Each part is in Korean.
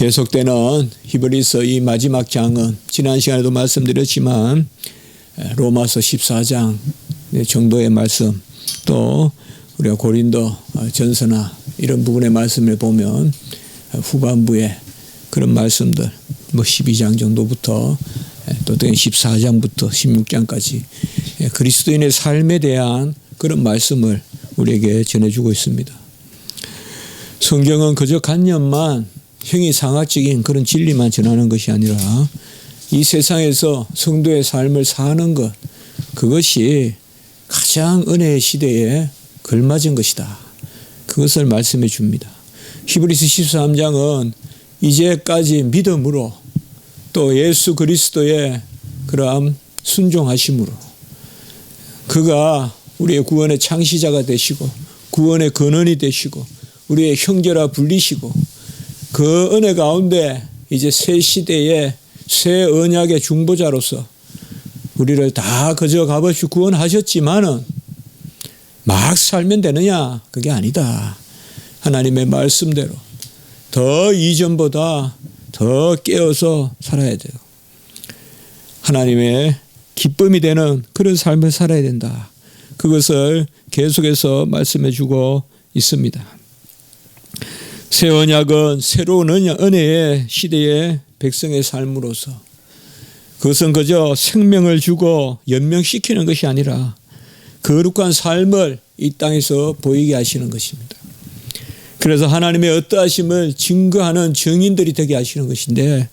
계속되는 히브리서 이 마지막 장은 지난 시간에도 말씀드렸지만 로마서 14장 정도의 말씀, 또 우리가 고린도 전서나 이런 부분의 말씀을 보면 후반부에 그런 말씀들 12장 정도부터 또 14장부터 16장까지 그리스도인의 삶에 대한 그런 말씀을 우리에게 전해주고 있습니다. 성경은 그저 관념만 형이상학적인 그런 진리만 전하는 것이 아니라 이 세상에서 성도의 삶을 사는 것, 그것이 가장 은혜의 시대에 걸맞은 것이다. 그것을 말씀해 줍니다. 히브리서 13장은 이제까지 믿음으로 또 예수 그리스도의 그러한 순종하심으로 그가 우리의 구원의 창시자가 되시고 구원의 근원이 되시고 우리의 형제라 불리시고 그 은혜 가운데 이제 새 시대의 새 언약의 중보자로서 우리를 다 그저 값없이 구원하셨지만은 막 살면 되느냐? 그게 아니다. 하나님의 말씀대로 더 이전보다 더 깨어서 살아야 돼요. 하나님의 기쁨이 되는 그런 삶을 살아야 된다. 그것을 계속해서 말씀해 주고 있습니다. 새 언약은 새로운 은혜의 시대의 백성의 삶으로서 그것은 그저 생명을 주고 연명시키는 것이 아니라 거룩한 삶을 이 땅에서 보이게 하시는 것입니다. 그래서 하나님의 어떠하심을 증거하는 증인들이 되게 하시는 것인데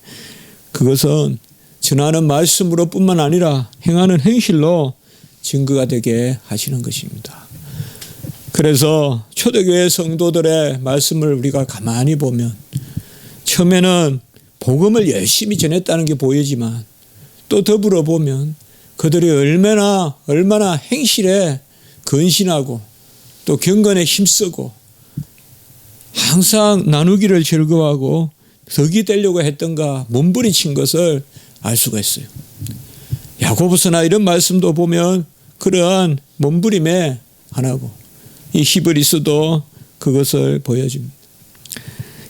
그것은 전하는 말씀으로 뿐만 아니라 행하는 행실로 증거가 되게 하시는 것입니다. 그래서 초대교회 성도들의 말씀을 우리가 가만히 보면 처음에는 복음을 열심히 전했다는 게 보이지만 또 더불어 보면 그들이 얼마나 행실에 근신하고 또 경건에 힘쓰고 항상 나누기를 즐거워하고 덕이 되려고 했던가 몸부림친 것을 알 수가 있어요. 야고보서나 이런 말씀도 보면 그러한 몸부림의 하나고 이 히브리서도 그것을 보여줍니다.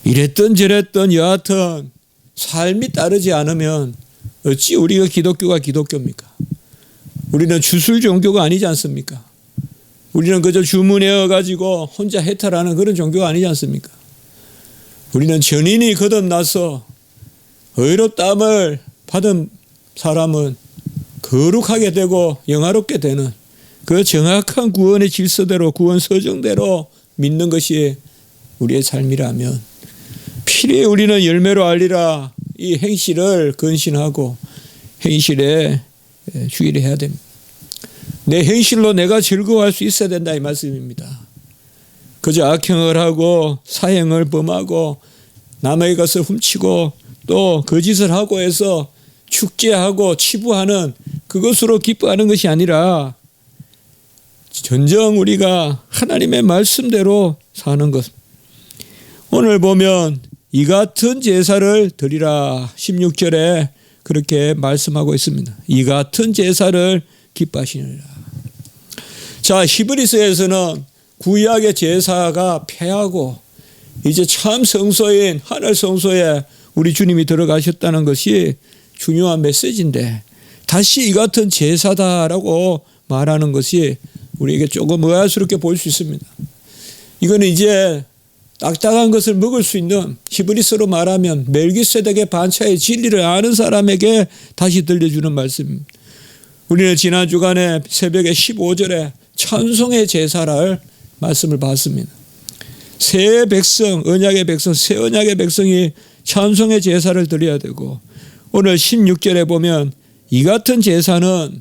이랬던 저랬던 여하튼 삶이 따르지 않으면 어찌 우리가 기독교가 기독교입니까? 우리는 주술 종교가 아니지 않습니까? 우리는 그저 주문해어 가지고 혼자 해탈하는 그런 종교가 아니지 않습니까? 우리는 전인이 거듭나서 의롭다함을 받은 사람은 거룩하게 되고 영화롭게 되는 그 정확한 구원의 질서대로 구원 서정대로 믿는 것이 우리의 삶이라면 필히 우리는 열매로 알리라 이 행실을 근신하고 행실에 주의를 해야 됩니다. 내 행실로 내가 즐거워할 수 있어야 된다 이 말씀입니다. 그저 악행을 하고 사행을 범하고 남의 것을 훔치고 또 거짓을 하고 해서 축제하고 치부하는 그것으로 기뻐하는 것이 아니라 전정 우리가 하나님의 말씀대로 사는 것. 오늘 보면 이 같은 제사를 드리라 16절에 그렇게 말씀하고 있습니다. 이 같은 제사를 기뻐하시느니라. 자, 히브리서에서는 구약의 제사가 폐하고 이제 참 성소인 하늘 성소에 우리 주님이 들어가셨다는 것이 중요한 메시지인데 다시 이 같은 제사다라고 말하는 것이 우리에게 조금 의아스럽게 보일 수 있습니다. 이거는 이제 딱딱한 것을 먹을 수 있는 히브리서로 말하면 멜기세덱의 반차의 진리를 아는 사람에게 다시 들려주는 말씀입니다. 우리는 지난 주간에 새벽에 15절에 찬송의 제사를 말씀을 봤습니다. 새 백성, 언약의 백성, 새 언약의 백성이 찬송의 제사를 드려야 되고 오늘 16절에 보면 이 같은 제사는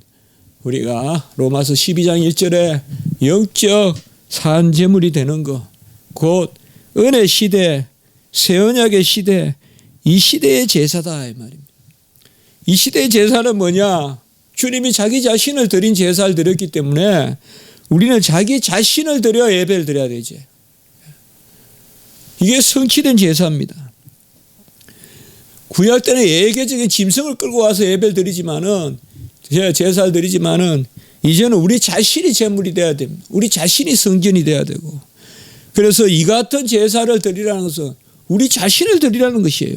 우리가 로마서 12장 1절에 영적 산제물이 되는 것, 곧 은혜 시대, 새 언약의 시대, 이 시대의 제사다 이 말입니다. 이 시대의 제사는 뭐냐? 주님이 자기 자신을 드린 제사를 드렸기 때문에 우리는 자기 자신을 드려 예배를 드려야 되지. 이게 성취된 제사입니다. 구약 때는 예계적인 짐승을 끌고 와서 예배를 드리지만은 제사를 드리지만은 이제는 우리 자신이 제물이 돼야 됩니다. 우리 자신이 성전이 돼야 되고 그래서 이 같은 제사를 드리라는 것은 우리 자신을 드리라는 것이에요.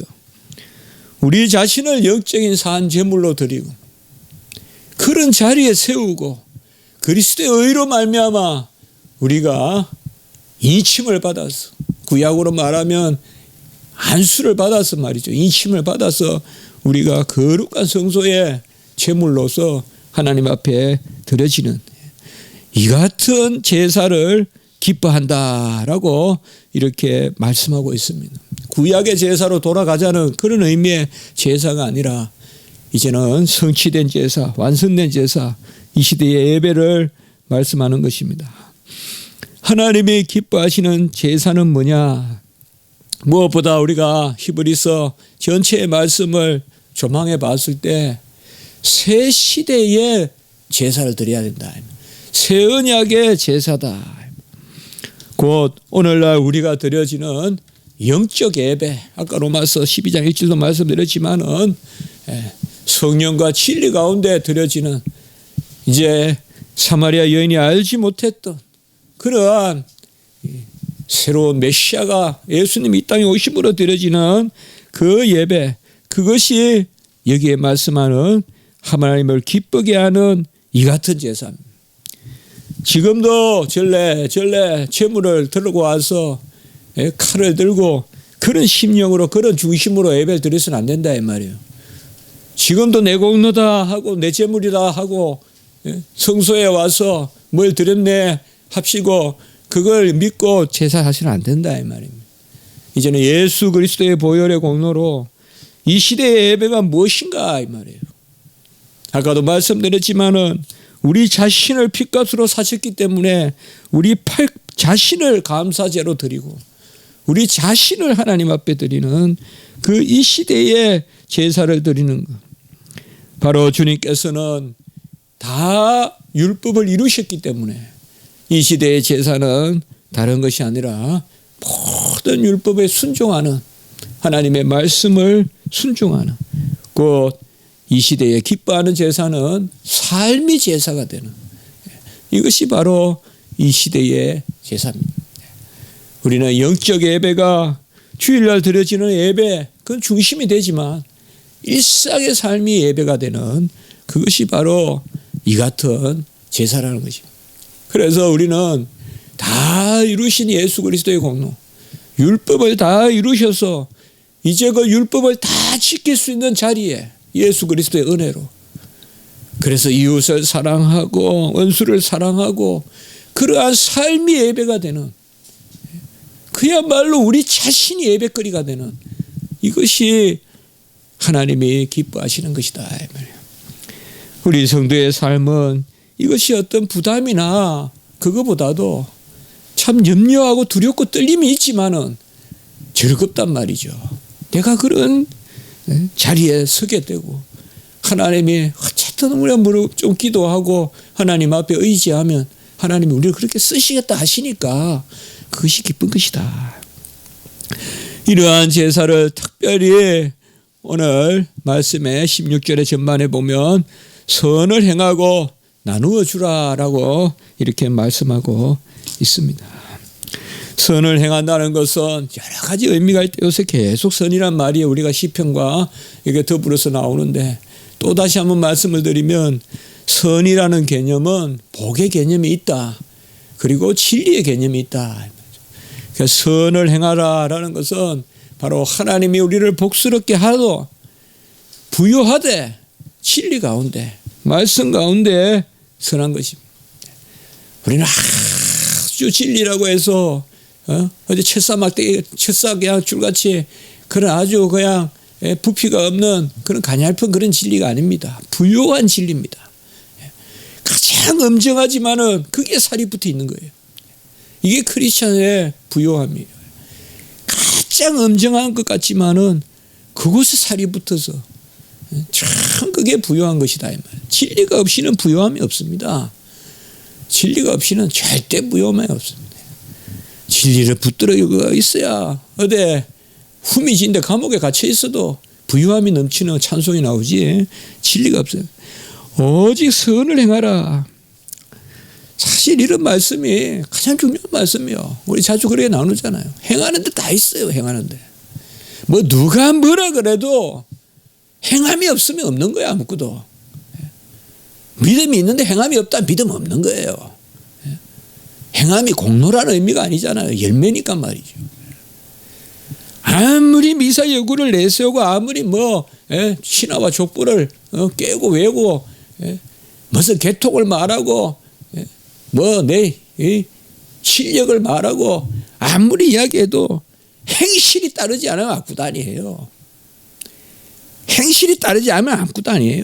우리 자신을 영적인 산 제물로 드리고 그런 자리에 세우고 그리스도의 의로 말미암아 우리가 인침을 받아서, 구약으로 말하면 안수를 받아서 말이죠. 인침을 받아서 우리가 거룩한 성소의 제물로서 하나님 앞에 드려지는 이 같은 제사를 기뻐한다라고 이렇게 말씀하고 있습니다. 구약의 제사로 돌아가자는 그런 의미의 제사가 아니라 이제는 성취된 제사, 완성된 제사, 이 시대의 예배를 말씀하는 것입니다. 하나님이 기뻐하시는 제사는 뭐냐? 무엇보다 우리가 히브리서 전체의 말씀을 조망해 봤을 때 새 시대의 제사를 드려야 된다. 새 언약의 제사다. 곧 오늘날 우리가 드려지는 영적 예배, 아까 로마서 12장 1절도 말씀드렸지만은 성령과 진리 가운데 드려지는 이제 사마리아 여인이 알지 못했던 그러한 새로운 메시아가 예수님이 이 땅에 오심으로 드려지는 그 예배, 그것이 여기에 말씀하는 하나님을 기쁘게 하는 이 같은 제사입니다. 지금도 전래 제물을 들고 와서 칼을 들고 그런 심령으로 그런 중심으로 예배를 드려서는 안 된다 이 말이에요. 지금도 내 공로다 하고 내 제물이다 하고 성소에 와서 뭘 드렸네 합시고 그걸 믿고 제사하시면 안 된다 이 말입니다. 이제는 예수 그리스도의 보혈의 공로로 이 시대의 예배가 무엇인가 이 말이에요. 아까도 말씀드렸지만은 우리 자신을 핏값으로 사셨기 때문에 우리 자신을 감사제로 드리고 우리 자신을 하나님 앞에 드리는 그 이 시대의 제사를 드리는 것. 바로 주님께서는 다 율법을 이루셨기 때문에 이 시대의 제사는 다른 것이 아니라 모든 율법에 순종하는 하나님의 말씀을 순종하는 곧 이 시대에 기뻐하는 제사는 삶의 제사가 되는 이것이 바로 이 시대의 제사입니다. 우리는 영적 예배가 주일날 드려지는 예배 그건 중심이 되지만 일상의 삶이 예배가 되는 그것이 바로 이 같은 제사라는 것입니다. 그래서 우리는 다 이루신 예수 그리스도의 공로 율법을 다 이루셔서 이제 그 율법을 다 지킬 수 있는 자리에 예수 그리스도의 은혜로 그래서 이웃을 사랑하고 원수를 사랑하고 그러한 삶이 예배가 되는 그야말로 우리 자신이 예배거리가 되는 이것이 하나님이 기뻐하시는 것이다. 우리 성도의 삶은 이것이 어떤 부담이나 그거보다도 참 염려하고 두렵고 떨림이 있지만은 즐겁단 말이죠. 내가 그런 자리에 서게 되고 하나님이 어쨌든 우리가 무릎 좀 기도하고 하나님 앞에 의지하면 하나님이 우리를 그렇게 쓰시겠다 하시니까 그것이 기쁜 것이다. 이러한 제사를 특별히 오늘 말씀의 16절의 전반에 보면 선을 행하고 나누어 주라라고 이렇게 말씀하고 있습니다. 선을 행한다는 것은 여러 가지 의미가 있다. 요새 계속 선이란 말이 우리가 시편과 이게 더불어서 나오는데 또다시 한번 말씀을 드리면 선이라는 개념은 복의 개념이 있다. 그리고 진리의 개념이 있다. 그러니까 선을 행하라라는 것은 바로 하나님이 우리를 복스럽게 하도 부요하되 진리 가운데 말씀 가운데 선한 것입니다. 우리는 아주 진리라고 해서 어디 철사 그냥 줄같이 그런 아주 그냥 부피가 없는 그런 가냘픈 그런 진리가 아닙니다. 부요한 진리입니다. 가장 엄정하지만은 그게 살이 붙어 있는 거예요. 이게 크리스천의 부요함이에요. 가장 엄정한 것 같지만은 그곳에 살이 붙어서 참 그게 부요한 것이다. 진리가 없이는 부요함이 없습니다. 진리가 없이는 절대 부요함이 없습니다. 진리를 붙들고 있어야 어디 후미진데 감옥에 갇혀 있어도 부유함이 넘치는 찬송이 나오지 진리가 없어요. 오직 선을 행하라. 사실 이런 말씀이 가장 중요한 말씀이요. 우리 자주 그렇게 나누잖아요. 행하는 데 다 있어요. 행하는 데. 뭐 누가 뭐라 그래도 행함이 없으면 없는 거야, 아무것도. 믿음이 있는데 행함이 없다, 믿음 없는 거예요. 행함이 공로라는 의미가 아니잖아요. 열매니까 말이죠. 아무리 미사여구를 내세우고 아무리 뭐 신하와 족보를 깨고 외고 무슨 개통을 말하고 뭐 내 실력을 말하고 아무리 이야기해도 행실이 따르지 않으면 아무것도 아니에요. 행실이 따르지 않으면 아무것도 아니에요.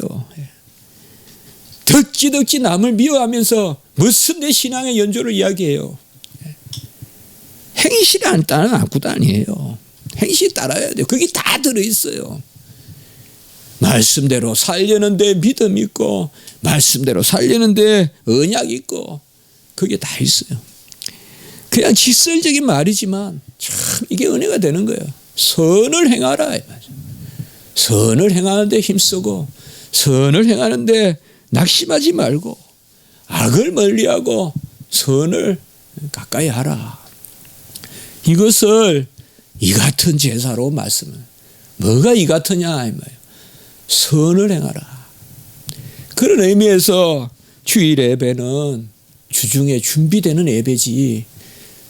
덕지덕지 남을 미워하면서 무슨 내 신앙의 연조를 이야기해요. 행실이 안 따르면 아무것도 아니에요. 행실이 따라야 돼요. 그게 다 들어있어요. 말씀대로 살려는데 믿음 있고 말씀대로 살려는데 언약 있고 그게 다 있어요. 그냥 직설적인 말이지만 참 이게 은혜가 되는 거예요. 선을 행하라. 선을 행하는데 힘쓰고 선을 행하는데 낙심하지 말고 악을 멀리하고 선을 가까이 하라. 이것을 이 같은 제사로 말씀을 뭐가 이 같으냐 이 말이에요. 선을 행하라. 그런 의미에서 주일 예배는 주중에 준비되는 예배지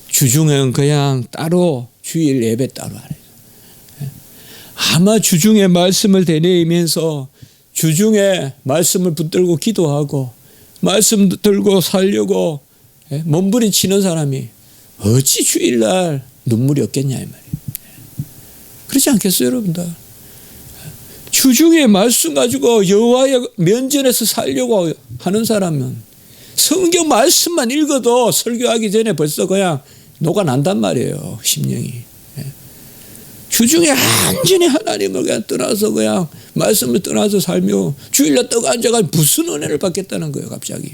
주중은 그냥 따로 주일 예배 따로 안 해요. 아마 주중에 말씀을 되뇌이면서 주중에 말씀을 붙들고 기도하고 말씀 들고 살려고 몸부림치는 사람이 어찌 주일날 눈물이 없겠냐 이 말이에요. 그렇지 않겠어요, 여러분들? 주중에 말씀 가지고 여호와의 면전에서 살려고 하는 사람은 성경 말씀만 읽어도 설교하기 전에 벌써 그냥 녹아난단 말이에요, 심령이. 주중에 완전히 하나님을 그냥 떠나서 그냥 말씀을 떠나서 살며 주일날 떡 앉아가 무슨 은혜를 받겠다는 거예요, 갑자기.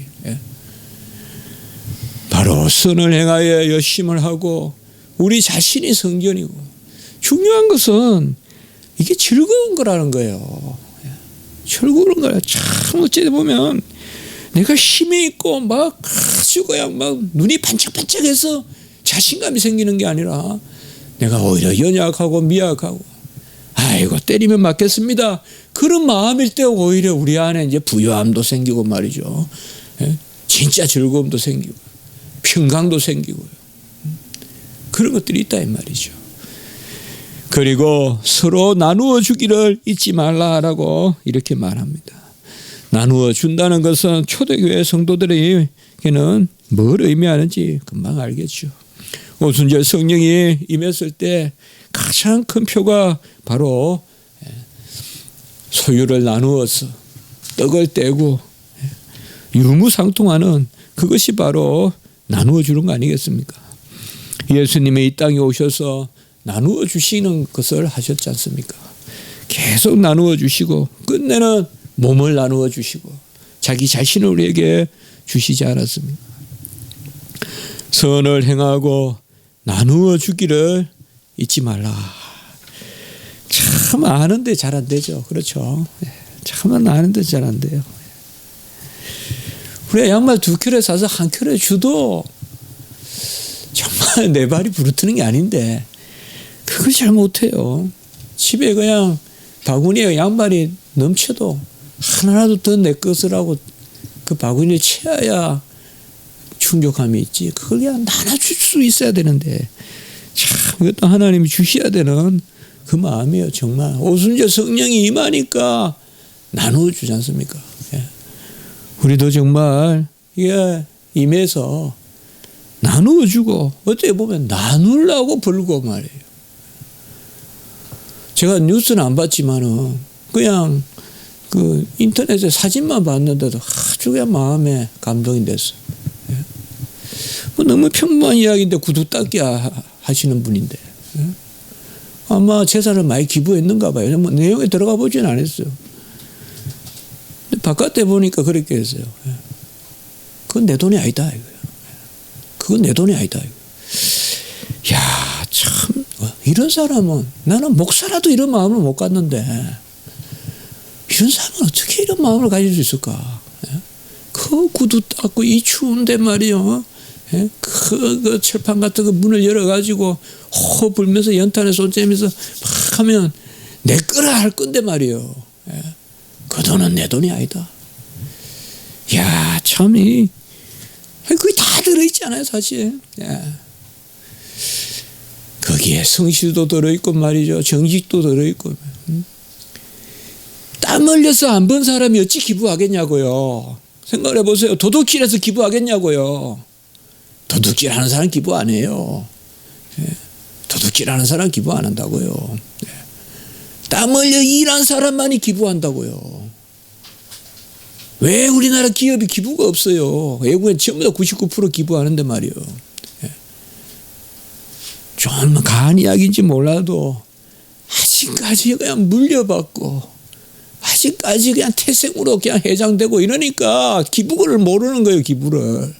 바로 선을 행하여 열심을 하고 우리 자신이 성전이고 중요한 것은 이게 즐거운 거라는 거예요. 즐거운 거예요. 참 어찌 보면 내가 힘이 있고 막 아주 그냥 막 눈이 반짝반짝해서 자신감이 생기는 게 아니라 내가 오히려 연약하고 미약하고 아이고 때리면 맞겠습니다. 그런 마음일 때 오히려 우리 안에 이제 부요함도 생기고 말이죠. 진짜 즐거움도 생기고 평강도 생기고요. 그런 것들이 있다 이 말이죠. 그리고 서로 나누어 주기를 잊지 말라라고 이렇게 말합니다. 나누어 준다는 것은 초대교회 성도들에게는 뭘 의미하는지 금방 알겠죠. 오순절 성령이 임했을 때 가장 큰 표가 바로 소유를 나누어서 떡을 떼고 유무상통하는 그것이 바로 나누어 주는 거 아니겠습니까? 예수님이 이 땅에 오셔서 나누어 주시는 것을 하셨지 않습니까? 계속 나누어 주시고 끝내는 몸을 나누어 주시고 자기 자신을 우리에게 주시지 않았습니까? 선을 행하고 나누어 주기를 잊지 말라. 참 아는데 잘 안 되죠. 그렇죠. 참 아는데 잘 안 돼요. 우리가 양말 2켤레 사서 1켤레 줘도 정말 내 발이 부르트는 게 아닌데 그걸 잘 못해요. 집에 그냥 바구니에 양말이 넘쳐도 하나라도 더 내 것을 하고 그 바구니를 채워야 충족함이 있지. 그걸 그냥 나눠줄 수 있어야 되는데 참 이것도 하나님이 주셔야 되는 그 마음이에요. 정말 오순절 성령이 임하니까 나누어 주지 않습니까? 우리도 정말 이게 임해서 나누어 주고 어떻게 보면 나누려고 불고 말이에요. 제가 뉴스는 안 봤지만은 그냥 그 인터넷에 사진만 봤는데도 아주 그냥 마음에 감동이 됐어요. 뭐 너무 평범한 이야기인데 구두 닦기 하시는 분인데 아마 재산을 많이 기부했는가 봐요. 뭐 내용에 들어가 보지는 않았어요. 바깥에 보니까 그렇게 했어요. 그건 내 돈이 아니다 이거예요. 그건 내 돈이 아니다 이거. 야, 참 이런 사람은 나는 목사라도 이런 마음을 못 갖는데 이런 사람은 어떻게 이런 마음을 가질 수 있을까? 그 구두 닦고 이 추운데 말이요. 그 철판 같은 거 문을 열어가지고 호 불면서 연탄에 손 째면서 막 하면 내 거라 할 건데 말이에요. 예. 그 돈은 내 돈이 아니다. 야, 참, 그게 다 들어있잖아요, 사실. 예. 거기에 성실도 들어있고 말이죠. 정직도 들어있고. 땀 흘려서 안 번 사람이 어찌 기부하겠냐고요. 생각을 해보세요. 도둑질해서 기부하겠냐고요. 도둑질하는 사람 기부 안 해요. 예. 도둑질하는 사람 기부 안 한다고요. 예. 땀 흘려 일한 사람만이 기부한다고요. 왜 우리나라 기업이 기부가 없어요? 외국엔 전부 다 99% 기부하는데 말이에요. 예. 좀 가한 이야기인지 몰라도 아직까지 그냥 물려받고 아직까지 그냥 태생으로 그냥 해장되고 이러니까 기부를 모르는 거예요. 기부를.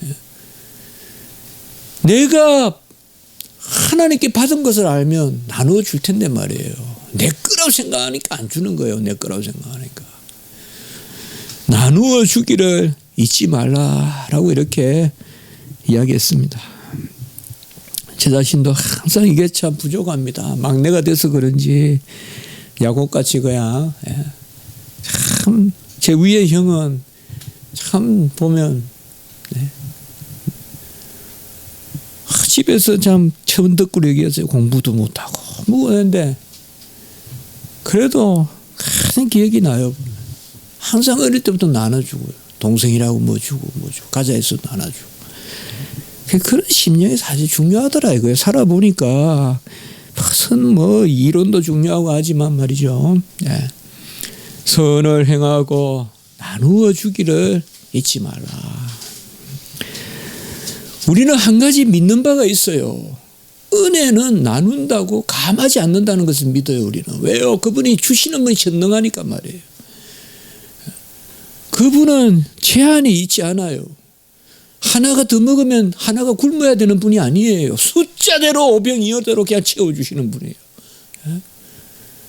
예. 내가 하나님께 받은 것을 알면 나누어 줄 텐데 말이에요. 내 거라고 생각하니까 안 주는 거예요. 내 거라고 생각하니까. 나누어 주기를 잊지 말라라고 이렇게 이야기했습니다. 제 자신도 항상 이게 참 부족합니다. 막내가 돼서 그런지 야곱같이 그냥 참 제 위의 형은 참 보면 집에서 참 천덕꾸러기였어요. 공부도 못하고 뭐 그랬는데 그래도 가장 기억이 나요. 항상 어릴 때부터 나눠주고요. 동생이라고 뭐 주고 가자 해서 나눠주고. 그런 심령이 사실 중요하더라 이거예요. 살아보니까 무슨 뭐 이론도 중요하고 하지만 말이죠. 네. 선을 행하고 나누어 주기를 잊지 말라. 우리는 한 가지 믿는 바가 있어요. 은혜는 나눈다고 감하지 않는다는 것을 믿어요. 우리는. 왜요? 그분이 주시는 분이 전능하니까 말이에요. 그분은 제한이 있지 않아요. 하나가 더 먹으면 하나가 굶어야 되는 분이 아니에요. 숫자대로 오병이어대로 그냥 채워주시는 분이에요.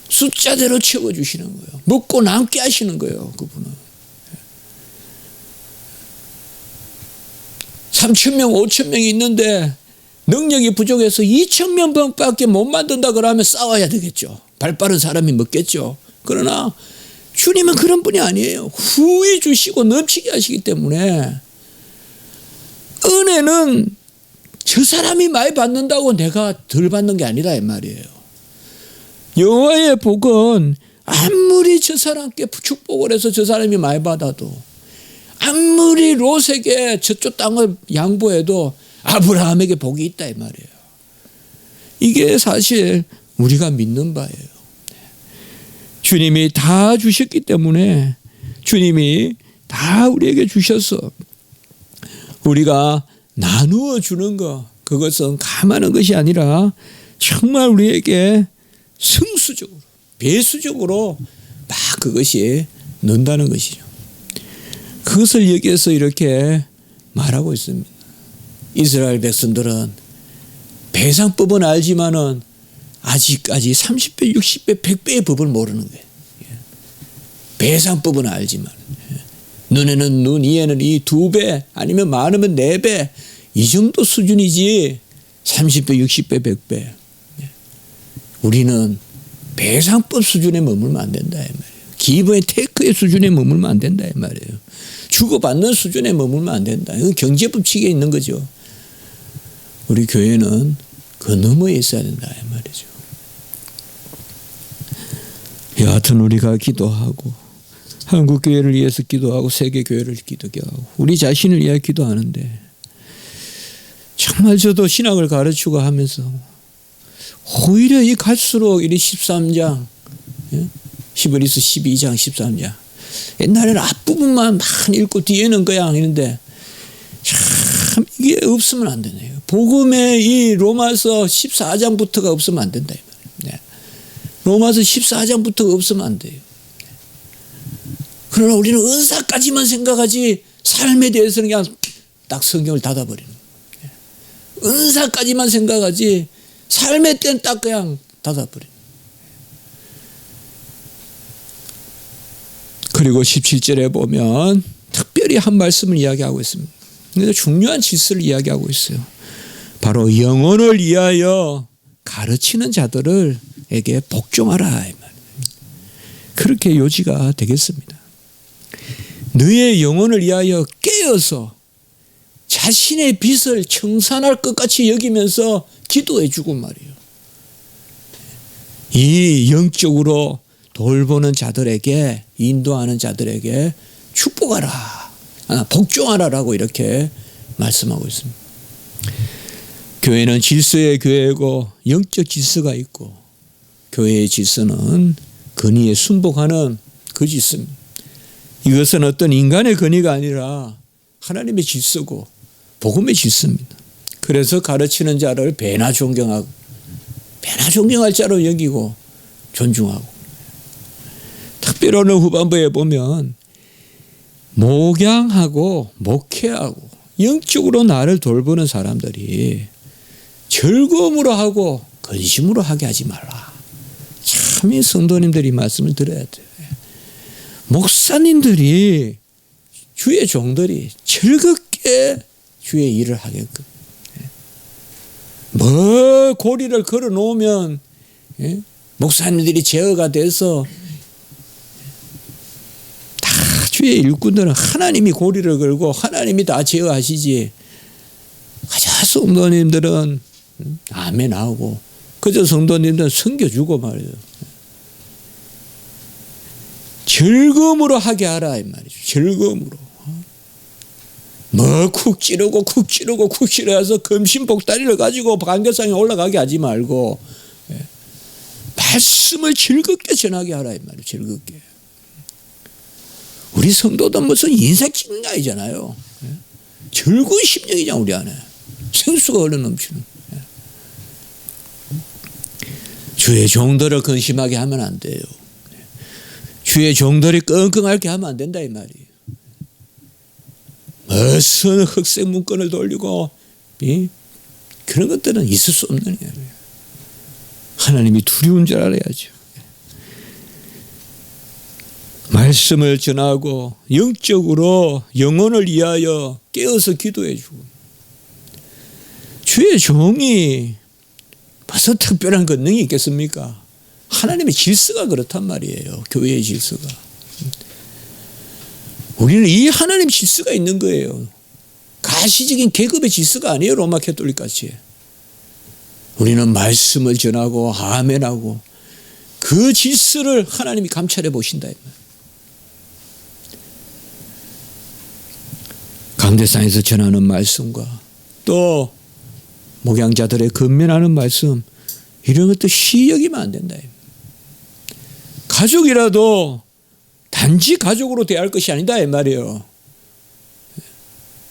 숫자대로 채워주시는 거예요. 먹고 남게 하시는 거예요. 그분은. 3,000명, 5,000명이 있는데 능력이 부족해서 2,000명밖에 못 만든다 그러면 싸워야 되겠죠. 발 빠른 사람이 먹겠죠. 그러나 주님은 그런 분이 아니에요. 후히 주시고 넘치게 하시기 때문에 은혜는 저 사람이 많이 받는다고 내가 덜 받는 게 아니다 이 말이에요. 여호와의 복은 아무리 저 사람께 축복을 해서 저 사람이 많이 받아도 아무리 롯에게 저쪽 땅을 양보해도 아브라함에게 복이 있다 이 말이에요. 이게 사실 우리가 믿는 바예요. 주님이 다 주셨기 때문에 주님이 다 우리에게 주셔서 우리가 나누어 주는 것 그것은 감하는 것이 아니라 정말 우리에게 승수적으로 배수적으로 막 그것이 는다는 것이죠. 그것을 여기에서 이렇게 말하고 있습니다. 이스라엘 백성들은 배상법은 알지만은 아직까지 30배, 60배, 100배의 법을 모르는 거예요. 배상법은 알지만 눈에는 눈, 이에는 이 2배 아니면 많으면 4배 이 정도 수준이지 30배, 60배, 100배. 우리는 배상법 수준에 머물면 안 된다 이 말이에요. 기브의 테이크의 수준에 머물면 안 된다 이 말이에요. 주고받는 수준에 머물면 안 된다. 이건 경제법칙에 있는 거죠. 우리 교회는 그 너머에 있어야 된다 이 말이죠. 여하튼 우리가 기도하고 한국교회를 위해서 기도하고 세계교회를 기도하고 우리 자신을 위해 기도하는데 정말 저도 신학을 가르치고 하면서 오히려 이 갈수록 이 13장 히브리서 12장 13장 옛날에는 앞부분만 막 읽고 뒤에는 그냥 있는데 참 이게 없으면 안 되네요. 복음의 이 로마서 14장부터가 없으면 안 된다. 로마서 14장부터가 없으면 안 돼요. 그러나 우리는 은사까지만 생각하지 삶에 대해서는 그냥 딱 성경을 닫아버리는 거예요. 은사까지만 생각하지 삶의 때는 딱 그냥 닫아버리는 거예요. 그리고 17절에 보면 특별히 한 말씀을 이야기하고 있습니다. 중요한 질서를 이야기하고 있어요. 바로 영혼을 위하여 가르치는 자들을 자들에게 복종하라 이 말이에요. 그렇게 요지가 되겠습니다. 너의 영혼을 위하여 깨어서 자신의 빚을 청산할 것 같이 여기면서 기도해 주고 말이에요. 이 영적으로 돌보는 자들에게, 인도하는 자들에게 축복하라, 복종하라라고 이렇게 말씀하고 있습니다. 교회는 질서의 교회고 영적 질서가 있고, 교회의 질서는 권위에 순복하는 그 질서입니다. 이것은 어떤 인간의 권위가 아니라 하나님의 질서고 복음의 질서입니다. 그래서 가르치는 자를 배나 존경하고, 배나 존경할 자로 여기고 존중하고, 특별히는 후반부에 보면 목양하고 목회하고 영적으로 나를 돌보는 사람들이 즐거움으로 하고 근심으로 하게 하지 말라. 참 이 성도님들이 말씀을 들어야 돼요. 목사님들이, 주의 종들이 즐겁게 주의 일을 하게끔, 뭐 고리를 걸어 놓으면 목사님들이 제어가 돼서, 다 주의 일꾼들은 하나님이 고리를 걸고 하나님이 다 제어하시지, 가자 성도님들은 아멘 하고 그저 성도님들은 섬겨주고 말이에요. 즐거움으로 하게 하라 이 말이죠. 즐거움으로. 뭐 쿡 찌르고 쿡 찌르고 쿡 찌르어서 금신복다리를 가지고 관계상에 올라가게 하지 말고 말씀을 즐겁게 전하게 하라 이 말이에요. 즐겁게. 우리 성도도 무슨 인생 찍는 게 아니잖아요. 즐거운 심령이잖아 우리 안에. 생수가 흘러넘치는. 주의 종들을 근심하게 하면 안 돼요. 주의 종들이 끙끙 하면 안 된다 이 말이에요. 무슨 흑색 문건을 돌리고 그런 것들은 있을 수 없는 일이에요. 하나님이 두려운 줄 알아야죠. 말씀을 전하고 영적으로 영혼을 위하여 깨어서 기도해 주고, 주의 종이 무슨 특별한 권능이 있겠습니까? 하나님의 질서가 그렇단 말이에요. 교회의 질서가. 우리는 이 하나님 질서가 있는 거예요. 가시적인 계급의 질서가 아니에요. 로마 캐톨릭 같이. 우리는 말씀을 전하고 아멘하고 그 질서를 하나님이 감찰해 보신다. 강대상에서 전하는 말씀과 또 목양자들의 건면하는 말씀, 이런 것도 시여기면 안 된다. 가족이라도 단지 가족으로 대할 것이 아니다 이 말이에요.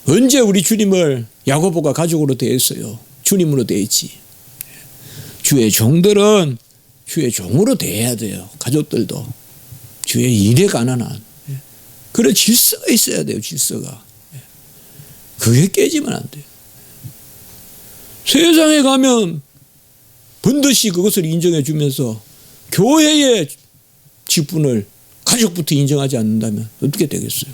언제 우리 주님을 야고보가 가족으로 대했어요? 주님으로 대했지. 주의 종들은 주의 종으로 대해야 돼요. 가족들도 주의 일에 관한 그런 질서가 있어야 돼요. 질서가. 그게 깨지면 안 돼요. 세상에 가면 번듯이 그것을 인정해 주면서 교회의 직분을 가족부터 인정하지 않는다면 어떻게 되겠어요?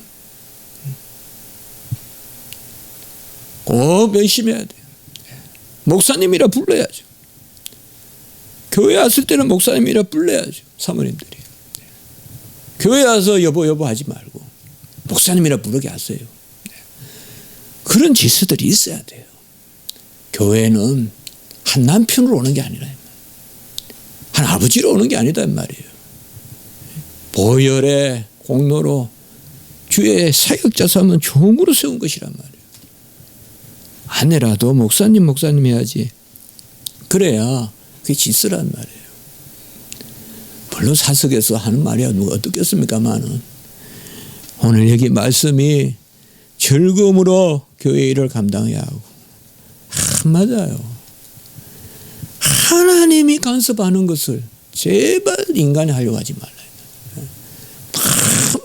꼭 명심해야 돼요. 목사님이라 불러야죠. 교회 왔을 때는 목사님이라 불러야죠. 사모님들이. 교회 와서 여보 하지 말고 목사님이라 부르게 하세요. 그런 질서들이 있어야 돼요. 교회는 한 남편으로 오는 게 아니라 한 아버지로 오는 게 아니다 이 말이에요. 보혈의 공로로 주의 사역자 삼은 종으로 세운 것이란 말이에요. 아내라도 목사님 해야지. 그래야 그게 질서란 말이에요. 물론 사석에서 하는 말이야 누가 어떻겠습니까만은 오늘 여기 말씀이 즐거움으로 교회 일을 감당해야 하고, 맞아요. 하나님이 간섭하는 것을 제발 인간이 하려고 하지 말라.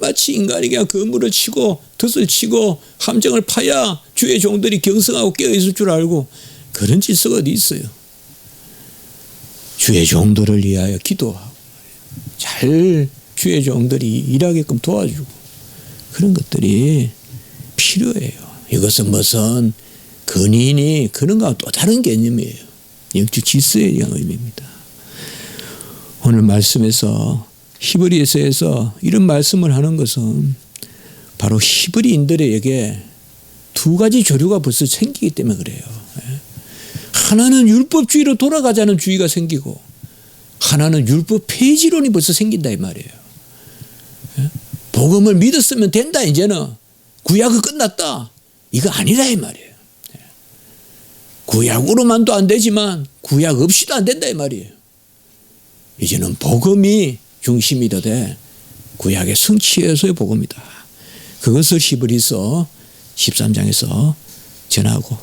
마치 인간이 그냥 그물을 치고 덫을 치고 함정을 파야 주의 종들이 경성하고 깨어있을 줄 알고, 그런 질서가 어디 있어요. 주의 종들을 위하여 기도하고 잘 주의 종들이 일하게끔 도와주고, 그런 것들이 필요해요. 이것은 무슨 근인이 그런가 또 다른 개념이에요. 영적 질서에 대한 의미입니다. 오늘 말씀에서 히브리서에서 이런 말씀을 하는 것은 바로 히브리인들에게 두 가지 조류가 벌써 생기기 때문에 그래요. 하나는 율법주의로 돌아가자는 주의가 생기고 하나는 율법 폐지론이 벌써 생긴다 이 말이에요. 복음을 믿었으면 된다 이제는 구약은 끝났다 이거 아니라 이 말이에요. 구약으로만도 안 되지만 구약 없이도 안 된다 이 말이에요. 이제는 복음이 중심이 되되 구약의 성취에서의 복음이다. 그것을 히브리서 13장에서 전하고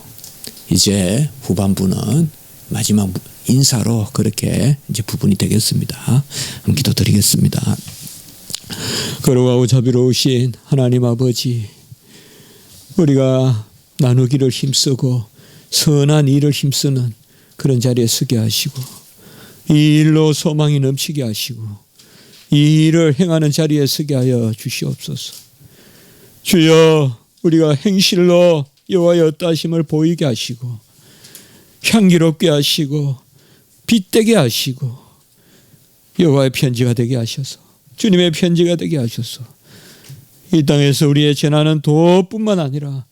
이제 후반부는 마지막 인사로 그렇게 이제 부분이 되겠습니다. 한번 기도드리겠습니다. 거룩하고 자비로우신 하나님 아버지, 우리가 나누기를 힘쓰고 선한 일을 힘쓰는 그런 자리에 서게 하시고 이 일로 소망이 넘치게 하시고 이 일을 행하는 자리에 서게 하여 주시옵소서. 주여, 우리가 행실로 여호와의 어떠하심을 보이게 하시고 향기롭게 하시고 빛되게 하시고 여호와의 편지가 되게 하셔서 주님의 편지가 되게 하셔서 이 땅에서 우리의 전하는 도뿐만 아니라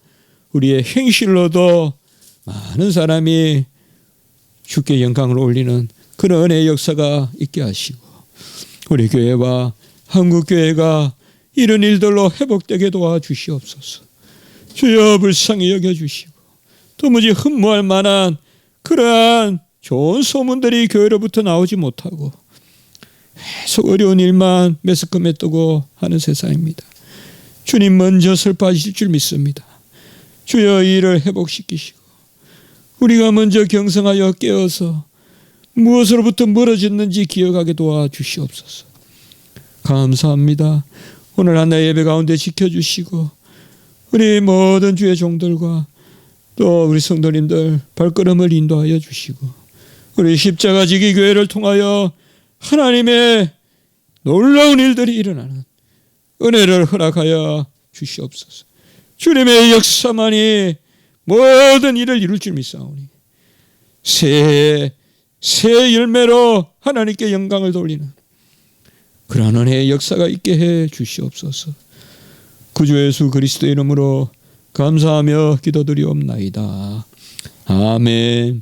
우리의 행실로도 많은 사람이 주께 영광을 올리는 그런 은혜의 역사가 있게 하시고 우리 교회와 한국교회가 이런 일들로 회복되게 도와주시옵소서. 주여, 불쌍히 여겨주시고 도무지 흠모할 만한 그러한 좋은 소문들이 교회로부터 나오지 못하고 계속 어려운 일만 메스꺼매 뜨고 하는 세상입니다. 주님 먼저 슬퍼하실 줄 믿습니다. 주여, 이를 회복시키시고 우리가 먼저 경성하여 깨어서 무엇으로부터 멀어졌는지 기억하게 도와주시옵소서. 감사합니다. 오늘 한 날 예배 가운데 지켜주시고 우리 모든 주의 종들과 또 우리 성도님들 발걸음을 인도하여 주시고 우리 십자가지기 교회를 통하여 하나님의 놀라운 일들이 일어나는 은혜를 허락하여 주시옵소서. 주님의 역사만이 모든 일을 이룰 줄 믿사오니 새 열매로 하나님께 영광을 돌리는 그러한 은혜의 역사가 있게 해 주시옵소서. 구주 예수 그리스도의 이름으로 감사하며 기도드리옵나이다. 아멘.